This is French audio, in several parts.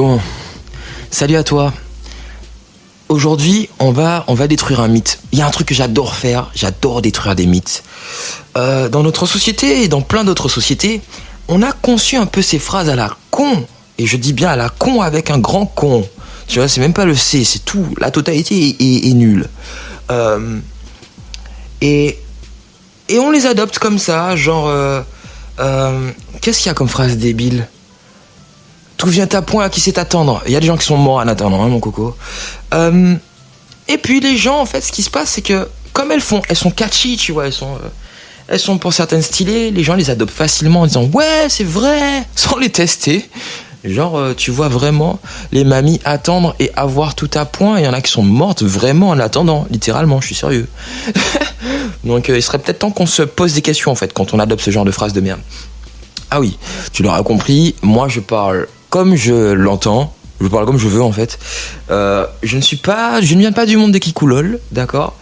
Bon, salut à toi. Aujourd'hui, on va détruire un mythe. Il y a un truc que j'adore faire, j'adore détruire des mythes. Dans notre société et dans plein d'autres sociétés, on a conçu un peu ces phrases à la con. Et je dis bien à la con avec un grand con. Tu vois, c'est même pas le C, c'est tout. La totalité est nulle. Et on les adopte comme ça, genre... qu'est-ce qu'il y a comme phrase débile ? Tout vient à point, à qui sait attendre. Il y a des gens qui sont morts en attendant, hein, mon coco. Et puis les gens, en fait, ce qui se passe, c'est que comme elles sont catchy, tu vois, elles sont pour certaines stylées, les gens les adoptent facilement en disant ouais, c'est vrai, sans les tester. Genre, tu vois vraiment les mamies attendre et avoir tout à point. Il y en a qui sont mortes vraiment en attendant, littéralement, je suis sérieux. Donc, il serait peut-être temps qu'on se pose des questions, en fait, quand on adopte ce genre de phrase de merde. Ah oui, tu l'auras compris, moi je parle comme je l'entends, je parle comme je veux en fait. Je ne viens pas du monde des kikoulol, d'accord ?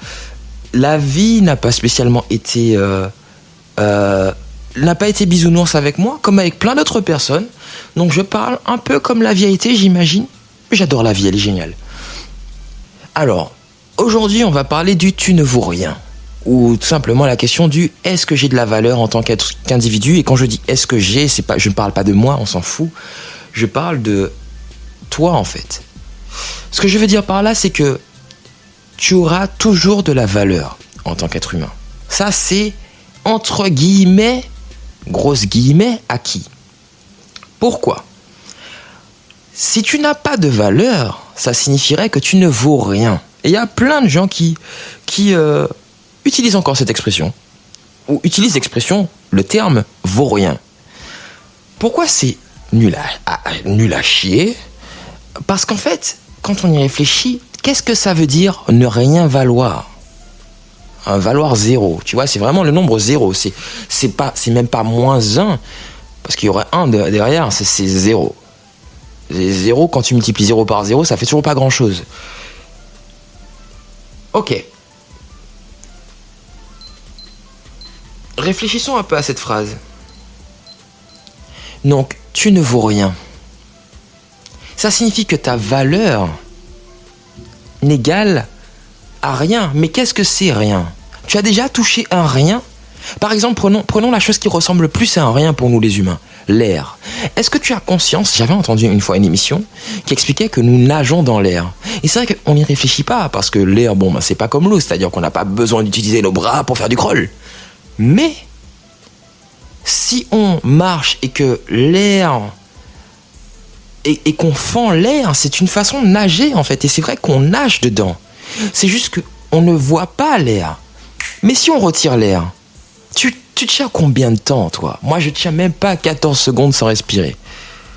La vie n'a pas spécialement été... n'a pas été bisounours avec moi, comme avec plein d'autres personnes. Donc je parle un peu comme la vie a été, j'imagine. J'adore la vie, elle est géniale. Alors, aujourd'hui on va parler du « tu ne vaux rien ». Ou tout simplement la question du est-ce que j'ai de la valeur en tant qu'individu. Et quand je dis est-ce que j'ai, je ne parle pas de moi, on s'en fout. Je parle de toi en fait. Ce que je veux dire par là, c'est que tu auras toujours de la valeur en tant qu'être humain. Ça c'est entre guillemets, grosses guillemets, acquis. Pourquoi ? Si tu n'as pas de valeur, ça signifierait que tu ne vaux rien. Et il y a plein de gens qui utilisent encore cette expression, ou utilisent l'expression, le terme vaut rien. Pourquoi c'est nul à chier ? Parce qu'en fait, quand on y réfléchit, qu'est-ce que ça veut dire ne rien valoir ? Valoir zéro, tu vois, c'est vraiment le nombre zéro, c'est même pas moins 1, parce qu'il y aurait 1 derrière, c'est zéro. Et zéro, quand tu multiplies 0 par 0, ça fait toujours pas grand-chose. Ok. Réfléchissons un peu à cette phrase. Donc, tu ne vaux rien. Ça signifie que ta valeur n'égale à rien. Mais qu'est-ce que c'est rien ? Tu as déjà touché un rien ? Par exemple, prenons la chose qui ressemble le plus à un rien pour nous les humains, l'air. Est-ce que tu as conscience, j'avais entendu une fois une émission qui expliquait que nous nageons dans l'air. Et c'est vrai qu'on n'y réfléchit pas, parce que l'air, c'est pas comme l'eau, c'est-à-dire qu'on n'a pas besoin d'utiliser nos bras pour faire du crawl. Mais, si on marche et que l'air... Et qu'on fend l'air, c'est une façon de nager en fait. Et c'est vrai qu'on nage dedans. C'est juste qu'on ne voit pas l'air. Mais si on retire l'air, tu tiens combien de temps, toi ? Moi, je tiens même pas 14 secondes sans respirer.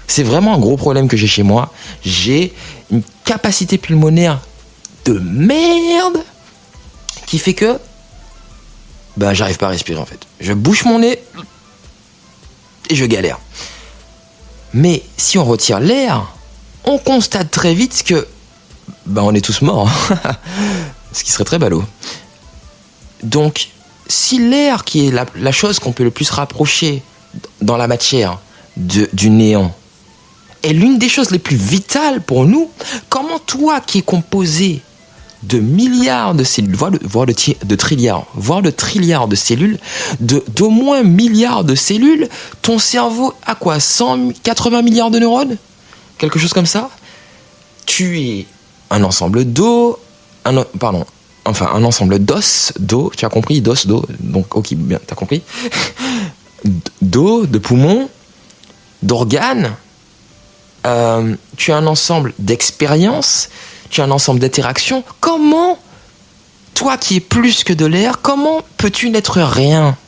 C'est vraiment un gros problème que j'ai chez moi. J'ai une capacité pulmonaire de merde qui fait que j'arrive pas à respirer en fait. Je bouche mon nez et je galère. Mais si on retire l'air, on constate très vite que on est tous morts. Ce qui serait très ballot. Donc, si l'air, qui est la chose qu'on peut le plus rapprocher dans la matière du néant, est l'une des choses les plus vitales pour nous, comment toi qui es composé de milliards de cellules, voire de trilliards, voire de trilliards de cellules, d'au moins milliards de cellules, ton cerveau a quoi, 180 milliards de neurones ? Quelque chose comme ça ? Tu es un ensemble un ensemble d'os, tu as compris, d'os, donc ok, bien, t'as compris, d'eau, de poumons, d'organes, tu as un ensemble d'expériences, tu as un ensemble d'interactions. Comment, toi qui es plus que de l'air, comment peux-tu n'être rien ?